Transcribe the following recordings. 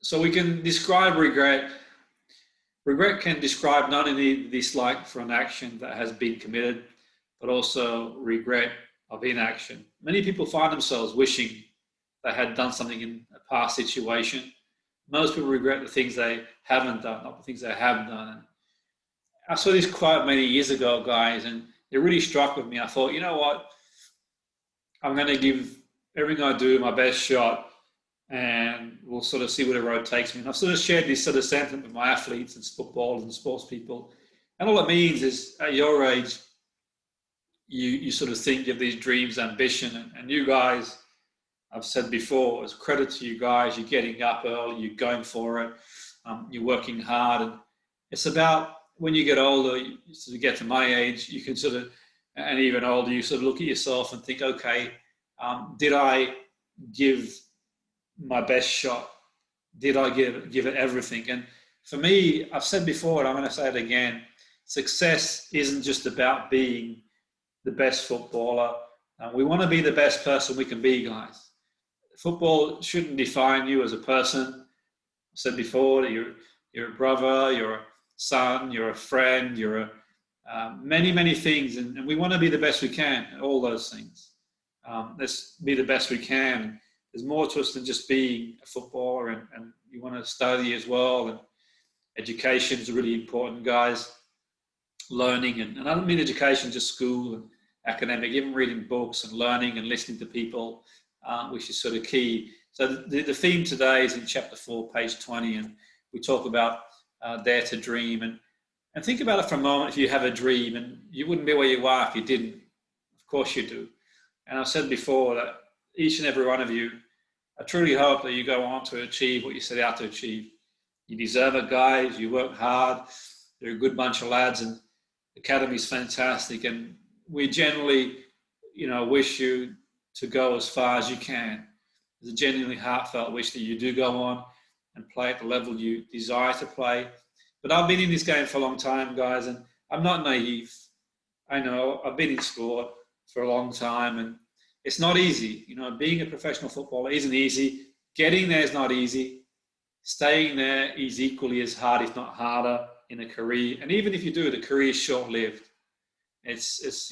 So we can describe regret. Regret can describe not only dislike for an action that has been committed, but also regret of inaction. Many people find themselves wishing they had done something in a past situation. Most people regret the things they haven't done, not the things they have done. I saw this quote many years ago, guys, and it really struck with me. I thought, you know what? I'm going to give everything I do my best shot, and we'll sort of see where the road takes me. And I've sort of shared this sort of sentiment with my athletes and footballers and sports people. And all it means is at your age, you sort of think you have these dreams, ambition, and you guys, I've said before, as credit to you guys, you're getting up early, you're going for it, you're working hard. And it's about when you get older, you sort of get to my age, you can sort of, and even older, you sort of look at yourself and think, okay, did I give my best shot? Did I give it everything? And for me, I've said before, and I'm going to say it again, success isn't just about being the best footballer. We want to be the best person we can be, guys. Football shouldn't define you as a person. I said before that you're a brother, you're a son, you're a friend, you're many things, and we want to be the best we can at all those things. Let's be the best we can. There's more to us than just being a footballer, and you want to study as well, and education is really important, guys. Learning, and I don't mean education just school and academic, even reading books and learning and listening to people, which is sort of key. So the theme today is in chapter 4, page 20, and we talk about dare to dream. And think about it for a moment. If you have a dream, and you wouldn't be where you are if you didn't. Of course you do. And I've said before that each and every one of you, I truly hope that you go on to achieve what you set out to achieve. You deserve it, guys. You work hard. You're a good bunch of lads, and the Academy's fantastic. And we generally, wish you to go as far as you can. There's a genuinely heartfelt wish that you do go on and play at the level you desire to play. But I've been in this game for a long time, guys, and I'm not naive. I know I've been in sport for a long time, and it's not easy. Being a professional footballer isn't easy. Getting there is not easy. Staying there is equally as hard, if not harder, in a career. And even if you do, the career is short-lived. It's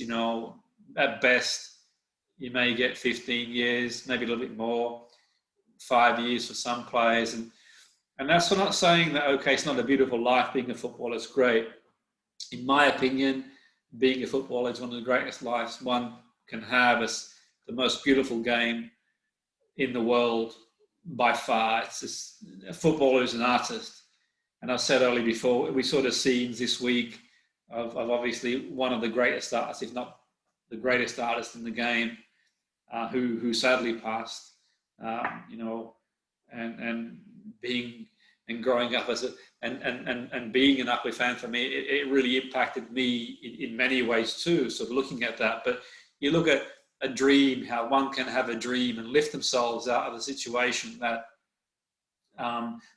at best, you may get 15 years, maybe a little bit more, 5 years for some players. And that's not saying that, okay, it's not a beautiful life being a footballer, it's great. In my opinion, being a footballer is one of the greatest lives one can have. It's the most beautiful game in the world by far. It's just, a footballer is an artist. And I said earlier before, we saw the scenes this week of obviously one of the greatest artists, if not the greatest artist in the game, who sadly passed, and being and growing up as and being an Ugly fan for me, it really impacted me in many ways too. So looking at that, but you look at a dream, how one can have a dream and lift themselves out of a situation that,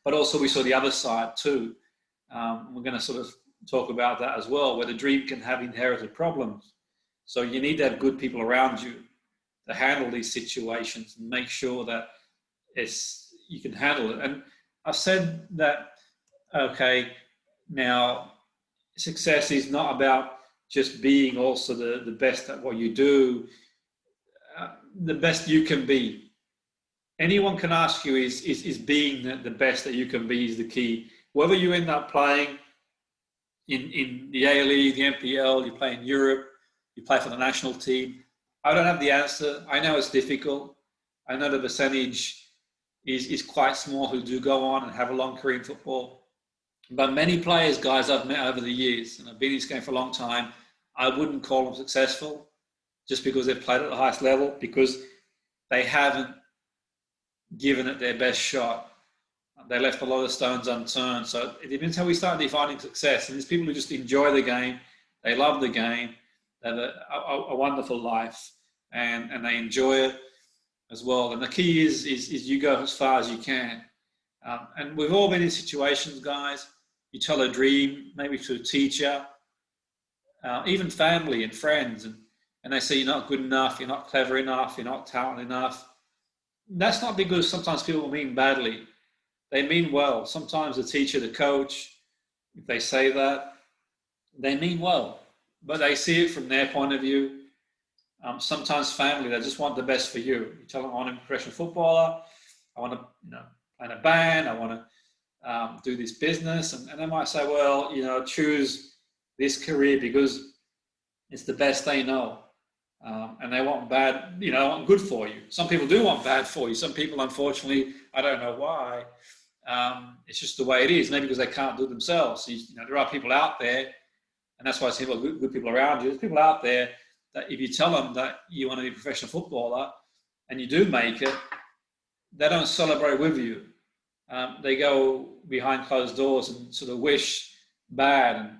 but also we saw the other side too. We're going to sort of talk about that as well, where the dream can have inherited problems. So you need to have good people around you to handle these situations and make sure that you can handle it. And I've said that, okay, now success is not about just being also the best at what you do, the best you can be. Anyone can ask you, is being the best that you can be is the key. Whether you end up playing in the A-League, the NPL, you play in Europe, you play for the national team, I don't have the answer. I know it's difficult. I know the percentage is quite small who do go on and have a long career in football. But many players, guys, I've met over the years, and I've been in this game for a long time, I wouldn't call them successful just because they've played at the highest level, because they haven't given it their best shot. They left a lot of stones unturned. So it depends how we start defining success. And there's people who just enjoy the game, they love the game, they have a wonderful life, and they enjoy it as well. And the key is you go as far as you can. And we've all been in situations, guys. You tell a dream, maybe to a teacher, even family and friends, and they say you're not good enough, you're not clever enough, you're not talented enough. That's not because sometimes people mean badly. they mean well. Sometimes the teacher, the coach, if they say that, they mean well, but they see it from their point of view. Sometimes family, they just want the best for you. You tell them, I want to be a professional footballer, I want to play in a band, I want to do this business. And they might say, well, choose this career because it's the best they know. And they want bad, want good for you. Some people do want bad for you. Some people, unfortunately, I don't know why. It's just the way it is. Maybe because they can't do it themselves. So, there are people out there, and that's why I say, well, good people around you. There's people out there that if you tell them that you want to be a professional footballer and you do make it, they don't celebrate with you. They go behind closed doors and sort of wish bad. And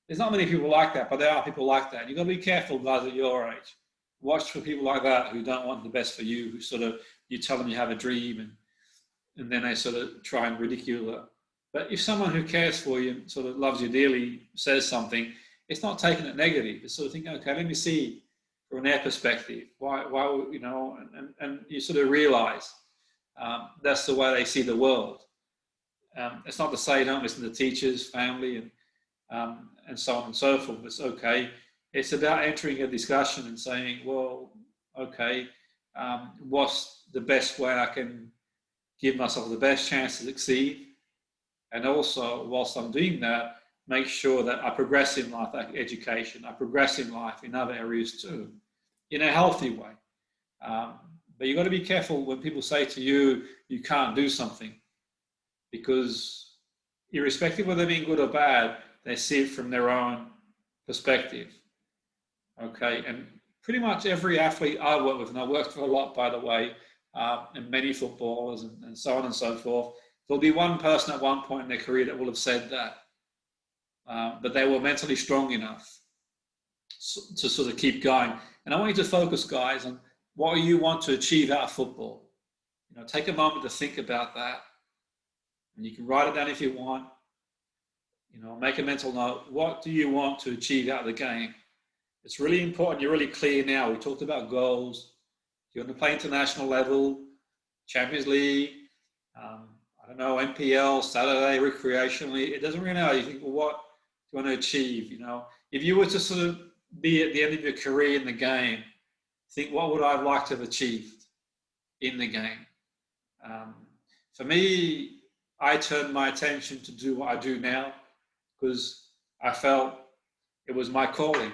there's not many people like that, but there are people like that. You've got to be careful, guys, at your age. Watch for people like that who don't want the best for you, who sort of, you tell them you have a dream and then they sort of try and ridicule it. But if someone who cares for you and sort of loves you dearly says something, it's not taking it negative. It's sort of thinking, okay, let me see from their perspective. Why, and you sort of realize that's the way they see the world. It's not to say don't listen to teachers, family, and so on and so forth. It's okay. It's about entering a discussion and saying, well, okay, what's the best way I can give myself the best chance to succeed? And also, whilst I'm doing that, make sure that I progress in life, like education, I progress in life in other areas too, in a healthy way. But you've got to be careful when people say to you, you can't do something, because irrespective of whether they're being good or bad, they see it from their own perspective. Okay, and pretty much every athlete I work with, and I worked with a lot, by the way, and many footballers and so on and so forth, there'll be one person at one point in their career that will have said that. But they were mentally strong enough to sort of keep going. And I want you to focus, guys, on what you want to achieve out of football. Take a moment to think about that. And you can write it down if you want. Make a mental note. What do you want to achieve out of the game? It's really important. You're really clear now. We talked about goals. You want to play international level, Champions League, NPL, Saturday, recreationally. It doesn't really matter. You think, well, what do you want to achieve? If you were to sort of be at the end of your career in the game, think, what would I like to have achieved in the game? For me, I turned my attention to do what I do now because I felt it was my calling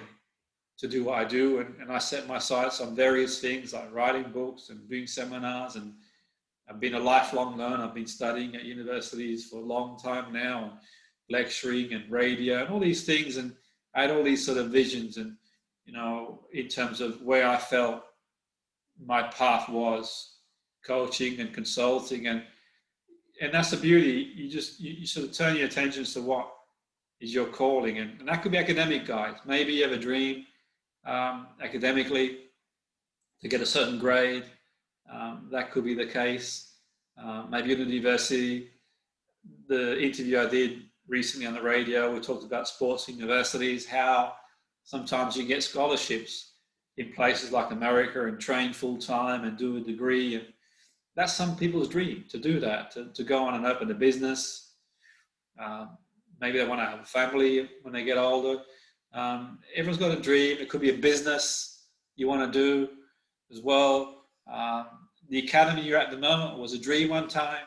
to do what I do, and I set my sights on various things like writing books and doing seminars, and I've been a lifelong learner. I've been studying at universities for a long time now, and lecturing and radio and all these things, and I had all these sort of visions and in terms of where I felt my path was, coaching and consulting, and that's the beauty. You sort of turn your attention to what is your calling, and that could be academic, guys. Maybe you have a dream academically to get a certain grade. That could be the case. Maybe in a university. The interview I did recently on the radio, we talked about sports universities, how sometimes you get scholarships in places like America and train full time and do a degree. And that's some people's dream, to do that, to go on and open a business. Maybe they want to have a family when they get older. Everyone's got a dream. It could be a business you want to do as well. The academy you're at the moment was a dream one time.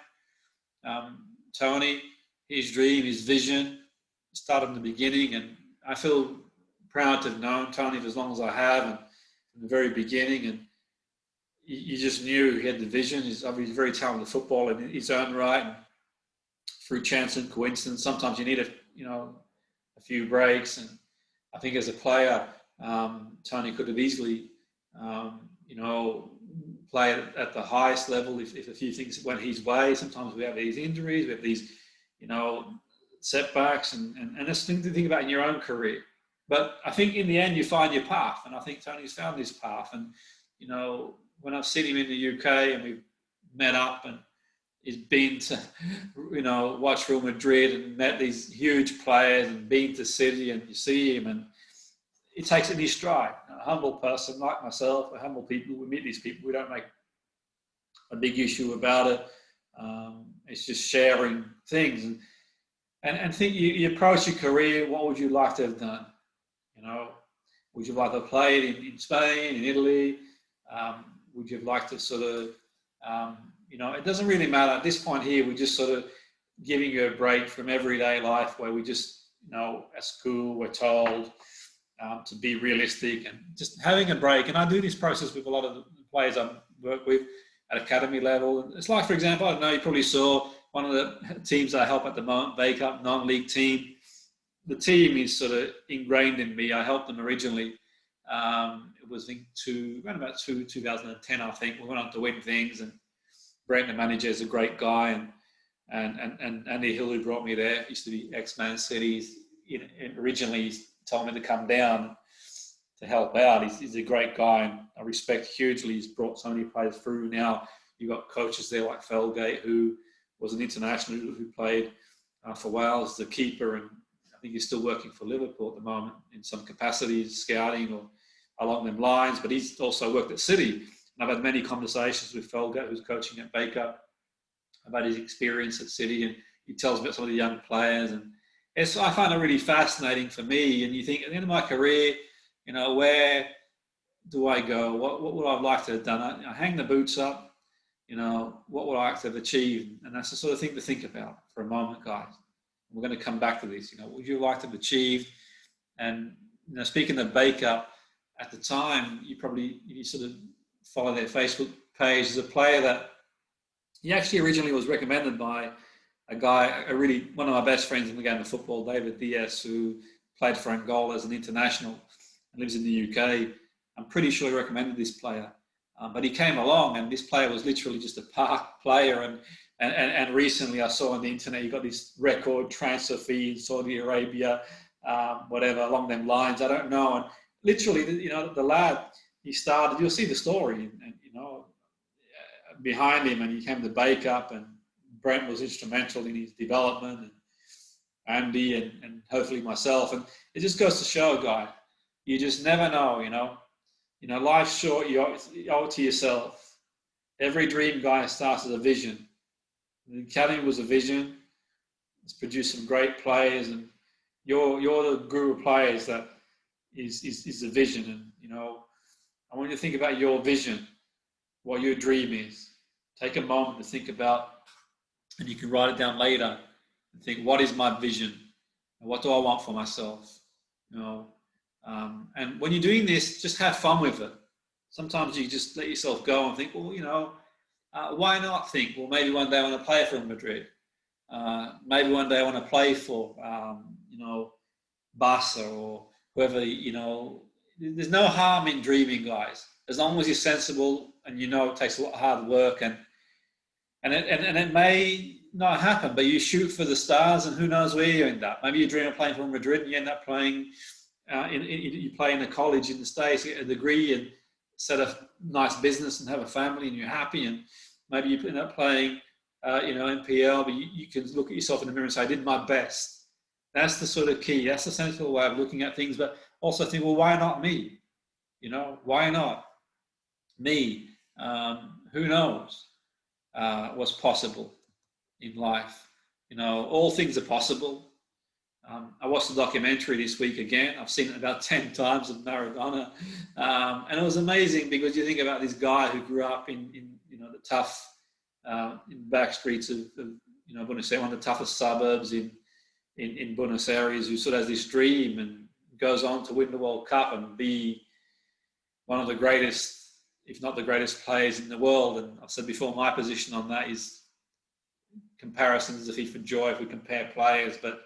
Tony, his dream, his vision, started in the beginning, and I feel proud to have known Tony for as long as I have, and from the very beginning, and you just knew he had the vision. He's obviously a very talented footballer in his own right, and through chance and coincidence, sometimes you need a few breaks, and I think as a player, Tony could have easily, played at the highest level if a few things went his way. Sometimes we have these injuries, we have these, setbacks, and it's thing to think about in your own career. But I think in the end, you find your path, and I think Tony's found his path. And, when I've seen him in the UK and we've met up, and he's been to, watch Real Madrid and met these huge players, and been to City, and you see him, and he takes it in his stride. A humble person like myself, we're humble people. We meet these people. We don't make a big issue about it. It's just sharing things and think you approach your career. What would you like to have done? Would you like to have played in Spain, in Italy? Would you like to sort of, it doesn't really matter at this point here. We're just sort of giving you a break from everyday life where we just, at school, we're told to be realistic and just having a break. And I do this process with a lot of the players I work with at academy level. It's like, for example, I don't know, you probably saw one of the teams I help at the moment, Wake Up, non-league team. The team is sort of ingrained in me. I helped them originally. It was around about 2010, I think. We went on to win things, and Brent, the manager, is a great guy, and Andy Hill, who brought me there, used to be ex-Man City. Originally he told me to come down to help out. He's a great guy, and I respect hugely. He's brought so many players through. Now you've got coaches there like Felgate, who was an international who played for Wales, the keeper, and I think he's still working for Liverpool at the moment in some capacity, scouting or along them lines. But he's also worked at City. And I've had many conversations with Felgate, who's coaching at Baker, about his experience at City, and he tells me about some of the young players. And I find it really fascinating for me. And you think, at the end of my career, where do I go? What would I like to have done? I hang the boots up. What would I like to have achieved? And that's the sort of thing to think about for a moment, guys. We're going to come back to this. What would you like to have achieved? And speaking of Baker, at the time, you sort of follow their Facebook page. There's a player that he actually originally was recommended by a guy, one of my best friends in the game of football, David Diaz, who played for Angola as an international and lives in the UK. I'm pretty sure he recommended this player. But he came along, and this player was literally just a park player. And recently I saw on the internet, he got this record transfer fee in Saudi Arabia, whatever, along them lines. I don't know. And literally, the lad, he started, you'll see the story, and behind him, and he came to Bake Up, and Brent was instrumental in his development, and Andy, and hopefully myself. And it just goes to show, guy, you just never know, life's short, you owe it to yourself. Every dream, guy, starts as a vision. The academy was a vision. It's produced some great players, and you're the group of players that is the vision. And I want you to think about your vision, what your dream is. Take a moment to think about, and you can write it down later and think, what is my vision? And what do I want for myself? And when you're doing this, just have fun with it. Sometimes you just let yourself go and think, well, why not think, well, maybe one day I want to play for Madrid. Maybe one day I want to play for, Barca or whoever, There's no harm in dreaming, guys, as long as you're sensible and it takes a lot of hard work and it may not happen, but you shoot for the stars, and who knows where you end up. Maybe you dream of playing for Madrid and you end up playing, you play in a college in the States, get a degree and set a nice business and have a family and you're happy, and maybe you end up playing, NPL, but you can look at yourself in the mirror and say, I did my best. That's the sort of key. That's the sensible way of looking at things, but also think, well, why not me? Why not me? Who knows what's possible in life? All things are possible. I watched the documentary this week again. I've seen it about 10 times of Maradona. And it was amazing because you think about this guy who grew up in the tough, in back streets of Buenos Aires, one of the toughest suburbs in Buenos Aires, who sort of has this dream and goes on to win the World Cup and be one of the greatest, if not the greatest players in the world. And I've said before, my position on that is comparisons of FIFA joy if we compare players. But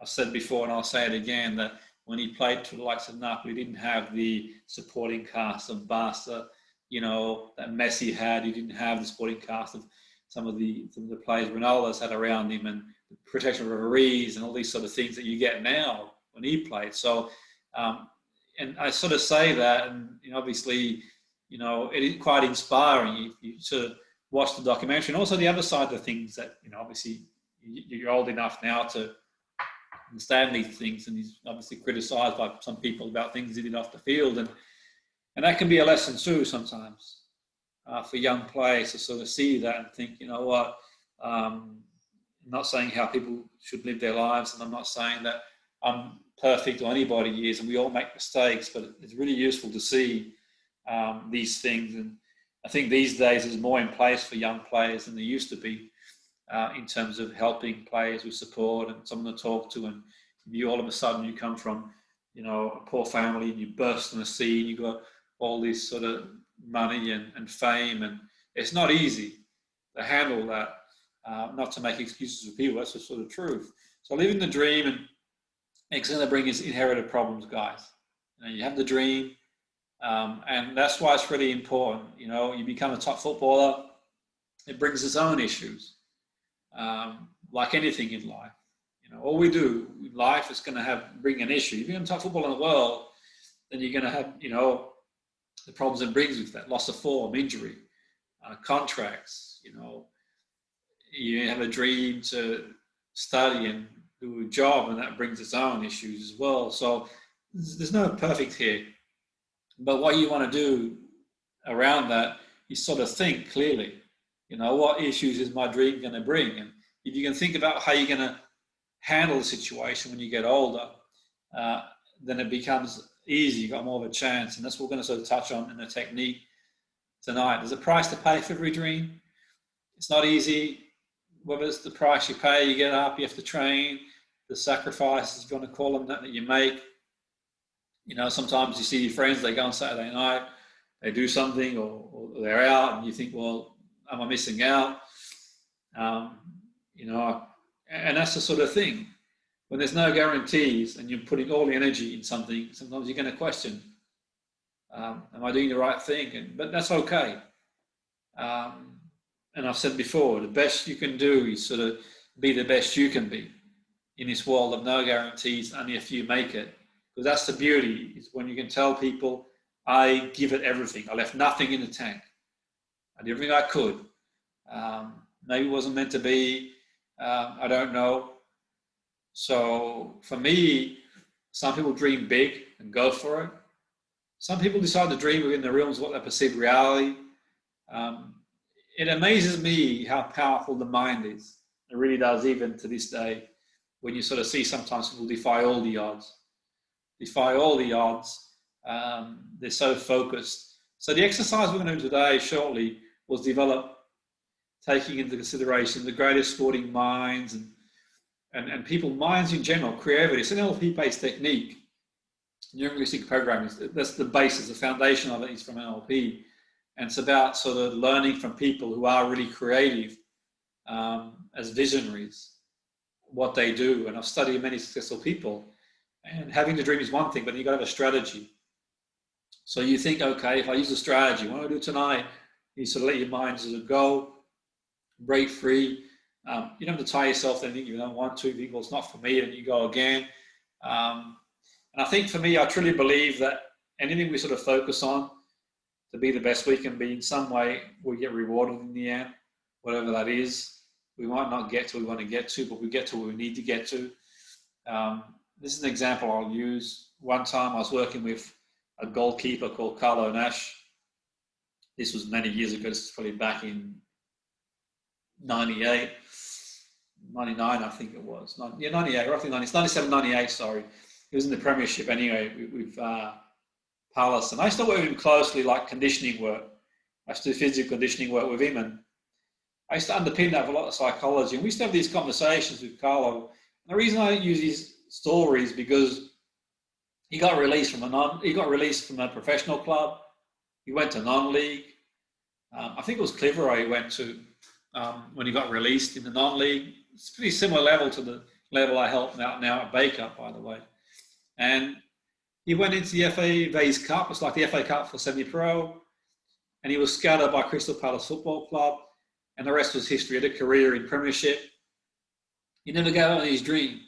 I've said before, and I'll say it again, that when he played for the likes of Napoli, he didn't have the supporting cast of Barca, that Messi had. He didn't have the supporting cast of some of the players Ronaldo's had around him, and the protection of referees and all these sort of things that you get now when he played. So, and I sort of say that, and obviously, it is quite inspiring. You sort of watch the documentary, and also the other side of the things that, obviously you're old enough now to understand these things, and he's obviously criticised by some people about things he did off the field, and that can be a lesson too sometimes for young players to sort of see that and think, what, I'm not saying how people should live their lives, and I'm not saying that I'm perfect or anybody is, and we all make mistakes, but it's really useful to see these things. And I think these days there's more in place for young players than there used to be in terms of helping players with support and someone to talk to. And you all of a sudden you come from, a poor family, and you burst on the scene, you got all this sort of money and fame, and it's not easy to handle that. Not to make excuses for people, that's the sort of truth. So living the dream, and it's going to bring us inherited problems, guys. You have the dream, and that's why it's really important. You become a top footballer, it brings its own issues, like anything in life. All we do in life is going to bring an issue. If you're a top footballer in the world, then you're going to have, the problems it brings with that: loss of form, injury, contracts. You have a dream to study and do a job, and that brings its own issues as well. So there's no perfect here. But what you want to do around that is sort of think clearly. What issues is my dream going to bring? And if you can think about how you're going to handle the situation when you get older, then it becomes easy. You've got more of a chance. And that's what we're going to sort of touch on in the technique tonight. There's a price to pay for every dream. It's not easy. Whether it's the price you pay, you get up, you have to train, the sacrifices, if you want to call them that you make. Sometimes you see your friends, they go on Saturday night, they do something, or they're out, and you think, well, am I missing out? And that's the sort of thing. When there's no guarantees and you're putting all the energy in something, sometimes you're going to question, am I doing the right thing? But that's okay. And I've said before, the best you can do is sort of be the best you can be in this world of no guarantees, only a few make it. Because that's the beauty, is when you can tell people, I give it everything. I left nothing in the tank. I did everything I could. Maybe it wasn't meant to be. I don't know. So for me, some people dream big and go for it. Some people decide to dream within the realms of what they perceive reality. It amazes me how powerful the mind is. It really does, even to this day, when you sort of see sometimes people defy all the odds. They're so focused. So the exercise we're going to do today shortly was develop, taking into consideration the greatest sporting minds and people, minds in general, creativity. It's an NLP-based technique. Neurolinguistic programming, that's the basis, the foundation of it is from NLP. And it's about sort of learning from people who are really creative as visionaries, what they do. And I've studied many successful people. And having the dream is one thing, but you've got to have a strategy. So you think, okay, if I use a strategy, what do I do tonight? You sort of let your mind sort of go, break free. You don't have to tie yourself to anything you don't want to. You think, well, it's not for me, and you go again. And I think for me, I truly believe that anything we sort of focus on to be the best we can be, in some way, we get rewarded in the end, whatever that is. We might not get to where we want to get to, but we get to where we need to get to. This is an example I'll use. One time I was working with a goalkeeper called Carlo Nash. This was many years ago. This is probably back in 98, 99, I think it was. 98, roughly 90, 97, 98, sorry. He was in the Premiership anyway with Palace. And I used to work with him closely, like conditioning work. I used to do physical conditioning work with him. And I used to underpin that with a lot of psychology. And we used to have these conversations with Carlo. And the reason I use his stories because he got released from a professional club. He went to non-league. I think it was Clitheroe he went to when he got released in the non-league. It's a pretty similar level to the level I help out now at Baker, by the way. And he went into the FA Vase Cup. It's like the FA Cup for semi-pro. And he was scouted by Crystal Palace Football Club. And the rest was history. He had a career in Premiership. He never gave up on his dream.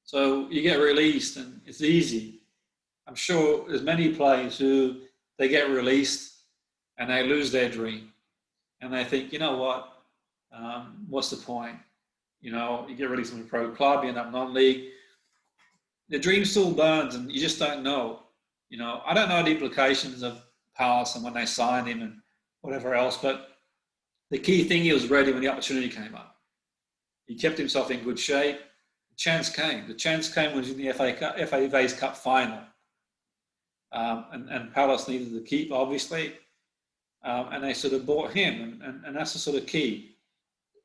So you get released and it's easy. I'm sure there's many players who they get released and they lose their dream. And they think, you know what, what's the point? You get released from a pro club, you end up non-league. The dream still burns and you just don't know. I don't know the implications of Palace and when they signed him and whatever else, but The key thing, he was ready when the opportunity came up. He kept himself in good shape. The chance came. The chance came when he was in the FA's Cup final. And Palace needed to keep, obviously. And they sort of bought him. And that's the sort of key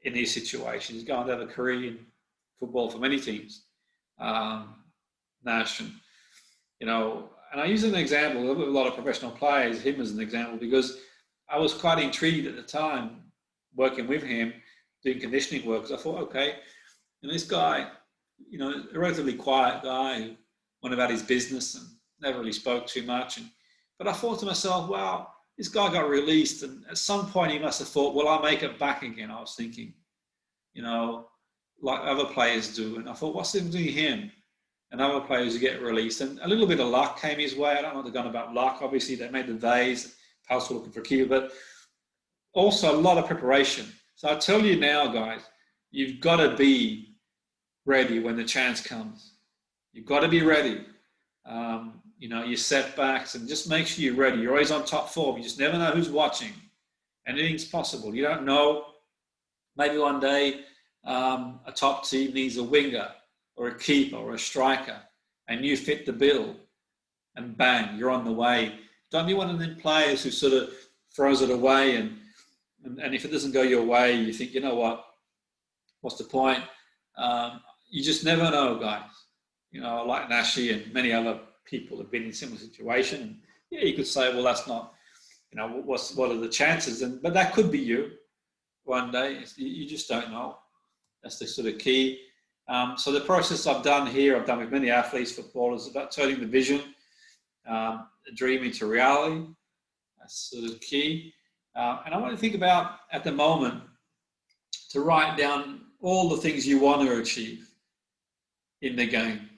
in these situations. He's going to have a career in football for many teams. Nash and, you know, and I use an example, a lot of professional players, him as an example, because I was quite intrigued at the time working with him, doing conditioning work, because I thought, okay, and this guy, you know, a relatively quiet guy who went about his business and never really spoke too much. But I thought to myself, wow, this guy got released, and at some point he must have thought, well, I'll make it back again. I was thinking, you know, like other players do. And I thought, what's doing him? And other players who get released. And a little bit of luck came his way. I don't know what they've done about luck. Obviously, they made the days. Palace were looking for a keeper, but also a lot of preparation. So I tell you now, guys, you've got to be ready when the chance comes. You've got to be ready. You know, your setbacks, and just make sure you're ready. You're always on top form. You just never know who's watching. Anything's possible. You don't know. Maybe one day a top team needs a winger or a keeper or a striker, and you fit the bill, and bang, you're on the way. Don't be one of them players who sort of throws it away, and if it doesn't go your way, you think, you know what, what's the point? You just never know, guys. You know, like Nashi and many other people have been in a similar situation. And yeah, you could say, well, that's not, you know, what are the chances? But that could be you one day. You just don't know. That's the sort of key. So the process I've done here, I've done with many athletes, footballers, about turning the vision, the dream into reality. That's sort of key. And I want to think about, at the moment, to write down all the things you want to achieve in the game,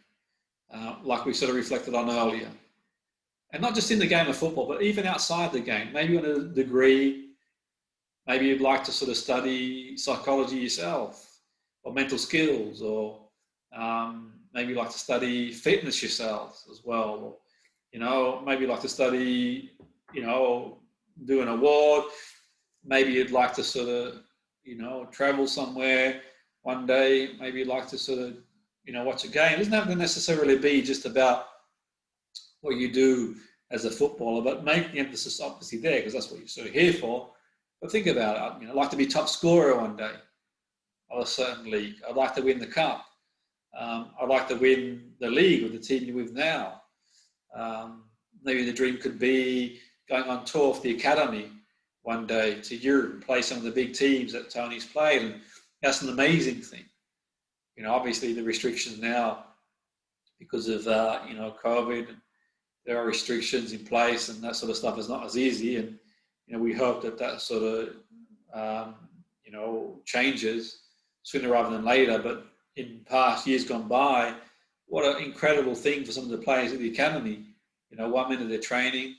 like we sort of reflected on earlier. And not just in the game of football, but even outside the game. Maybe you want a degree, maybe you'd like to sort of study psychology yourself, or mental skills, or maybe you'd like to study fitness yourself as well. Or, you know, maybe you'd like to study, you know, do an award. Maybe you'd like to sort of, you know, travel somewhere one day. Maybe you'd like to sort of, you know, watch a game. It doesn't have to necessarily be just about what you do as a footballer, but make the emphasis obviously there, because that's what you're sort of here for. But think about it. You know, I'd like to be top scorer one day of a certain league. I'd like to win the cup. I'd like to win the league with the team you're with now. Maybe the dream could be going on tour for the academy one day to Europe and play some of the big teams that Tony's played. And that's an amazing thing. You know, obviously the restrictions now, because of, you know, COVID, there are restrictions in place, and that sort of stuff is not as easy. And, you know, we hope that sort of, you know, changes sooner rather than later. But in past years gone by, what an incredible thing for some of the players at the academy. You know, 1 minute they're training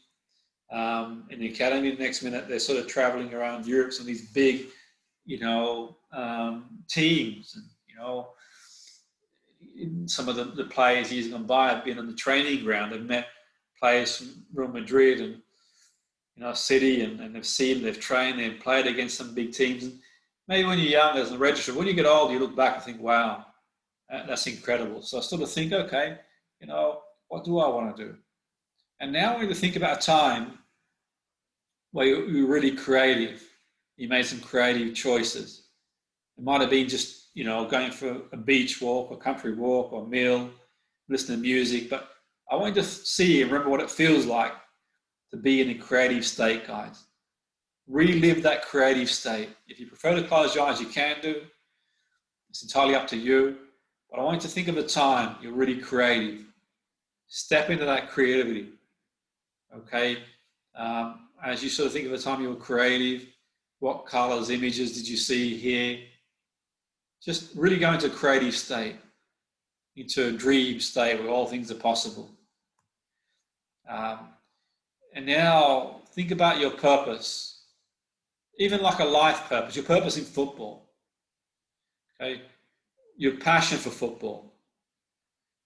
in the academy, the next minute they're sort of traveling around Europe, some of these big, you know, teams. And, you know, some of the players years gone by have been on the training ground. They've met players from Real Madrid and, you know, City, and they've seen, they've trained, they've played against some big teams. And maybe when you're young as a register, when you get older, you look back and think, wow, that's incredible. So I sort of think, okay, you know, what do I want to do? And now we need to think about a time where you're really creative. You made some creative choices. It might have been just, you know, going for a beach walk or country walk or meal, listen to music. But I want you to see and remember what it feels like to be in a creative state, guys. Relive that creative state. If you prefer to close your eyes, you can do. It's entirely up to you. But I want you to think of a time you're really creative. Step into that creativity. Okay? As you sort of think of a time you were creative, what colors, images did you see here? Just really go into a creative state, into a dream state where all things are possible. And now think about your purpose, even like a life purpose, your purpose in football. Okay? Your passion for football.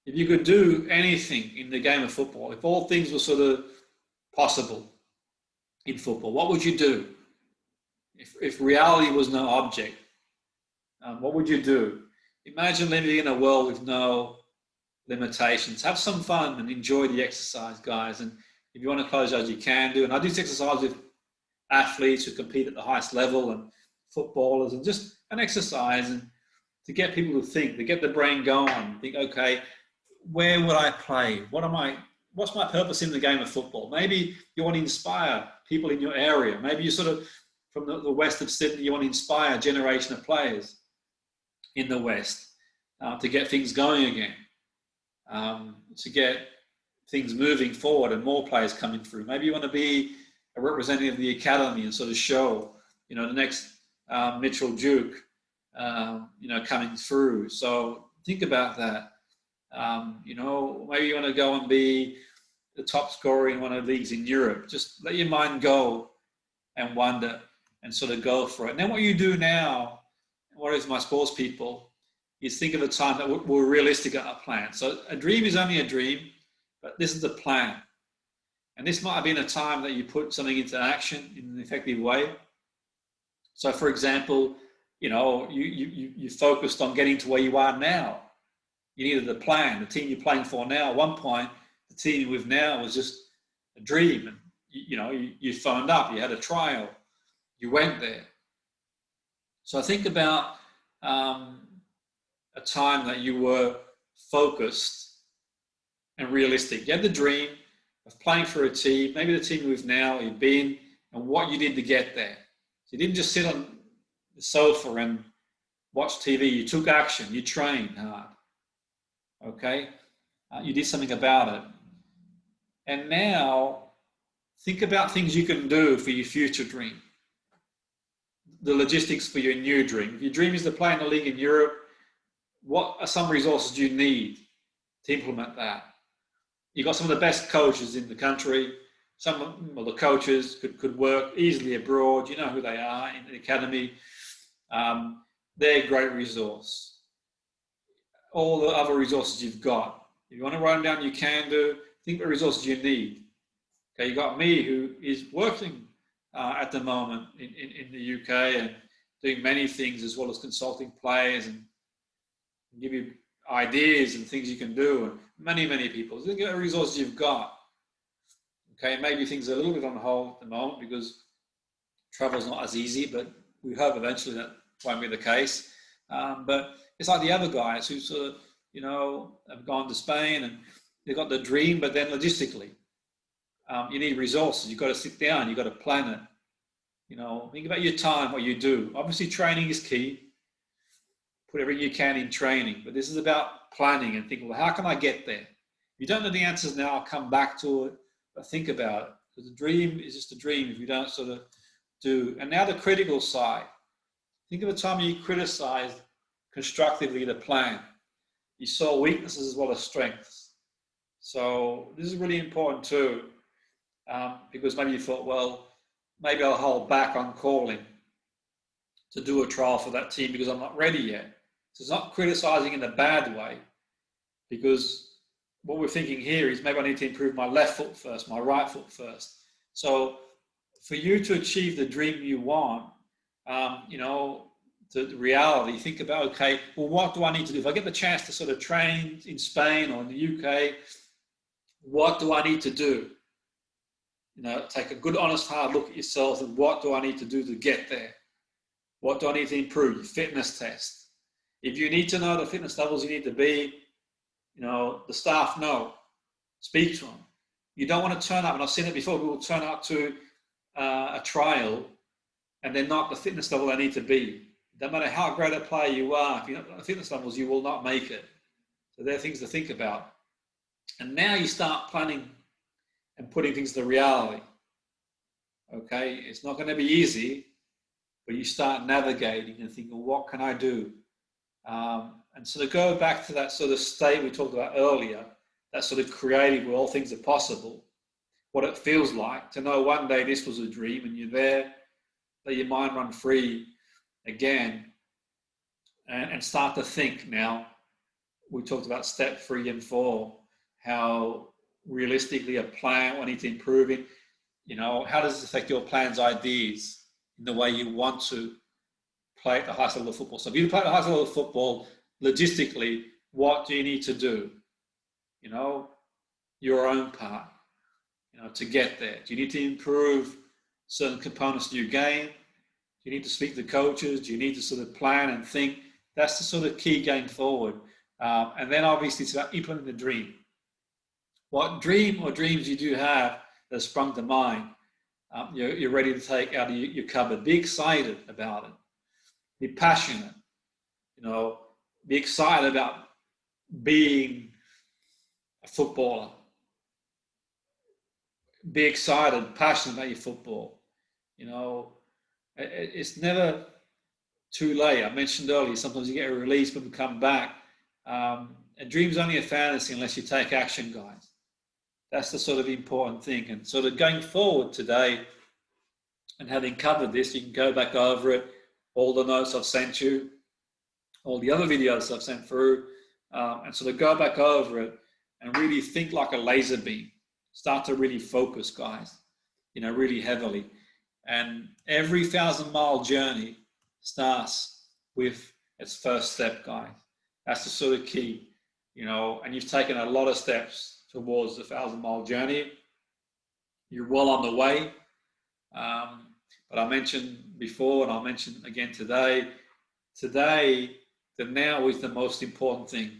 If you could do anything in the game of football, if all things were sort of possible in football, what would you do? if reality was no object, what would you do? Imagine living in a world with no limitations. Have some fun and enjoy the exercise, guys. And if you want to close your eyes, you can do. And I do this exercise with athletes who compete at the highest level and footballers, and just an exercise and to get people to think, to get the brain going, think, okay, where would I play? What's my purpose in the game of football? Maybe you want to inspire people in your area. Maybe you sort of, from the west of Sydney, you want to inspire a generation of players in the west to get things going again, to get things moving forward and more players coming through. Maybe you want to be a representative of the academy and sort of show, the next Mitchell Duke, coming through. So think about that. Maybe you want to go and be the top scorer in one of the leagues in Europe. Just let your mind go and wonder and sort of go for it. And then what you do now, what is my sports people, is think of a time that we're realistic at our plan. So a dream is only a dream, but this is the plan. And this might have been a time that you put something into action in an effective way. So for example, you focused on getting to where you are now. You needed a plan. The team you're playing for now, at one point, the team you're with now was just a dream. And you phoned up, you had a trial, you went there. So I think about a time that you were focused and realistic. You had the dream of playing for a team, maybe the team you're with now, you've been, and what you did to get there. So you didn't just sit on the sofa and watch TV. You took action. You trained hard. Okay? You did something about it. And now, think about things you can do for your future dream. The logistics for your new dream. If your dream is to play in a league in Europe, what are some resources you need to implement that? You've got some of the best coaches in the country. Some of the coaches could work easily abroad. You know who they are in the academy. They're a great resource. All the other resources you've got. If you want to write them down, you can do. Think of the resources you need. Okay, you got me who is working at the moment in the UK and doing many things as well as consulting players and give you ideas and things you can do, and many people. Think of the resources you've got. Okay, maybe things are a little bit on hold at the moment because travel's not as easy, but we hope eventually that won't be the case. But it's like the other guys who sort of, have gone to Spain and they've got the dream, but then logistically, you need resources. You've got to sit down. You've got to plan it. Think about your time, what you do. Obviously, training is key. Put everything you can in training. But this is about planning and thinking, well, how can I get there? If you don't know the answers now, I'll come back to it. But think about it. Because the dream is just a dream if you don't sort of do. And now the critical side. Think of a time you criticized constructively the plan. You saw weaknesses as well as strengths. So this is really important too. Because maybe you thought, well, maybe I'll hold back on calling to do a trial for that team because I'm not ready yet. So it's not criticizing in a bad way, because what we're thinking here is maybe I need to improve my left foot first, my right foot first. So for you to achieve the dream you want, the reality, think about, okay, well, what do I need to do? If I get the chance to sort of train in Spain or in the UK, what do I need to do? Take a good, honest, hard look at yourself and what do I need to do to get there? What do I need to improve? Your fitness test. If you need to know the fitness levels you need to be, the staff know. Speak to them. You don't want to turn up, and I've seen it before, people turn up to a trial and they're not the fitness level they need to be. No matter how great a player you are, if you're not at the fitness levels, you will not make it. So there are things to think about. And now you start planning and putting things to reality. Okay, it's not going to be easy, but you start navigating and thinking, well, what can I do? And so to go back to that sort of state we talked about earlier, that sort of creative where all things are possible, what it feels like to know one day this was a dream and you're there, let your mind run free again and start to think. Now, we talked about step 3 and 4, how realistically a plan, what needs improving, how does this affect your plan's ideas? in the way you want to play at the highest level of football. So if you play at the highest level of football, logistically, what do you need to do? You know, your own part, you know, to get there. Do you need to improve certain components of your game? Do you need to speak to coaches? Do you need to sort of plan and think? That's the sort of key going forward. And then obviously it's about implementing the dream. What dream or dreams you do have that have sprung to mind, you're ready to take out of your cupboard. Be excited about it. Be passionate. You know, be excited about being a footballer. Be excited, passionate about your football. You know, it's never too late. I mentioned earlier, sometimes you get a release, but we come back. A dream's only a fantasy unless you take action, guys. That's the sort of important thing. And sort of going forward today, and having covered this, you can go back over it, all the notes I've sent you, all the other videos I've sent through, and sort of go back over it and really think like a laser beam. Start to really focus, guys, you know, really heavily. And every 1,000-mile journey starts with its first step, guys. That's the sort of key, you know, and you've taken a lot of steps towards the 1,000-mile journey. You're well on the way. But I mentioned before, and I'll mention again today, the now is the most important thing.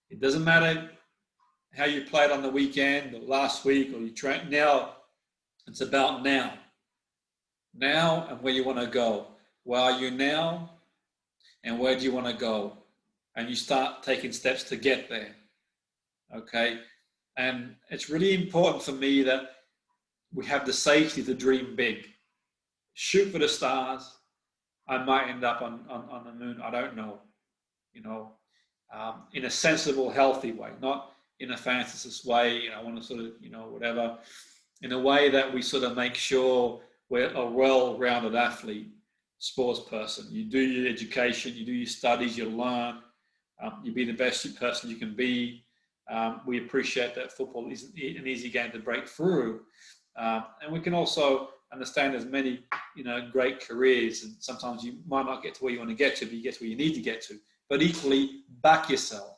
It doesn't matter how you played on the weekend or last week or you trained. Now, it's about now. Now and where you want to go. Where are you now and where do you want to go? And you start taking steps to get there. Okay? And it's really important for me that we have the safety to dream big. Shoot for the stars. I might end up on the moon. I don't know. You know, in a sensible, healthy way, not in a fantasist way. You know, I want to sort of, you know, whatever. In a way that we sort of make sure we're a well-rounded athlete, sports person. You do your education, you do your studies, you learn. You be the best person you can be. We appreciate that football isn't an easy game to break through. And we can also understand there's many, you know, great careers, and sometimes you might not get to where you want to get to, but you get to where you need to get to. But equally, back yourself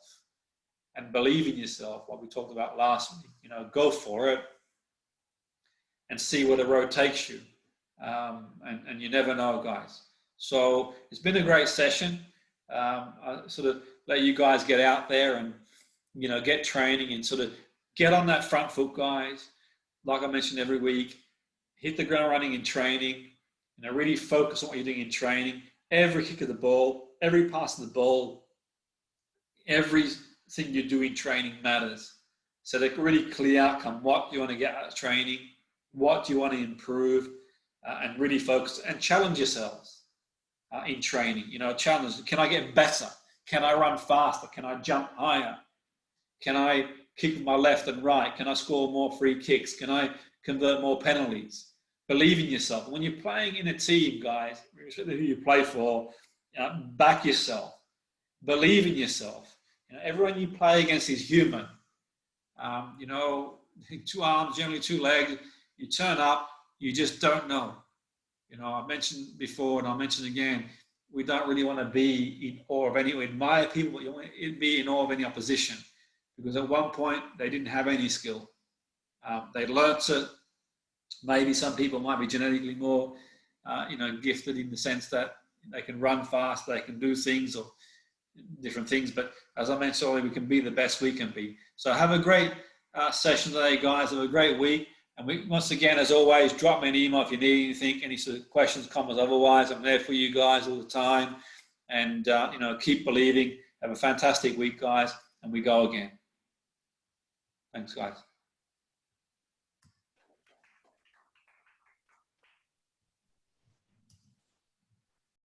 and believe in yourself, what we talked about last week. You know, go for it and see where the road takes you. And you never know, guys. So it's been a great session. I sort of let you guys get out there and, you know, get training and sort of get on that front foot, guys. Like I mentioned every week, hit the ground running in training, you know, really focus on what you're doing in training. Every kick of the ball, every pass of the ball, everything you do in training matters. So they're really clear outcome, what you want to get out of training, what do you want to improve, and really focus and challenge yourselves in training. You know, challenge, can I get better? Can I run faster? Can I jump higher? Can I kick with my left and right? Can I score more free kicks? Can I convert more penalties? Believe in yourself. When you're playing in a team, guys, irrespective of who you play for, back yourself. Believe in yourself. You know, everyone you play against is human. You know, 2 arms, generally 2 legs. You turn up, you just don't know. You know, I mentioned before and I'll mention again, we don't really want to be in awe of anyone. Admire people, but you want to be in awe of any opposition. Because at one point, they didn't have any skill. They learnt it. Maybe some people might be genetically more, you know, gifted in the sense that they can run fast, they can do things or different things. But as I mentioned earlier, we can be the best we can be. So have a great session today, guys. Have a great week. And once again, as always, drop me an email if you need anything, any sort of questions, comments. Otherwise, I'm there for you guys all the time. And, you know, keep believing. Have a fantastic week, guys. And we go again. Thanks, guys.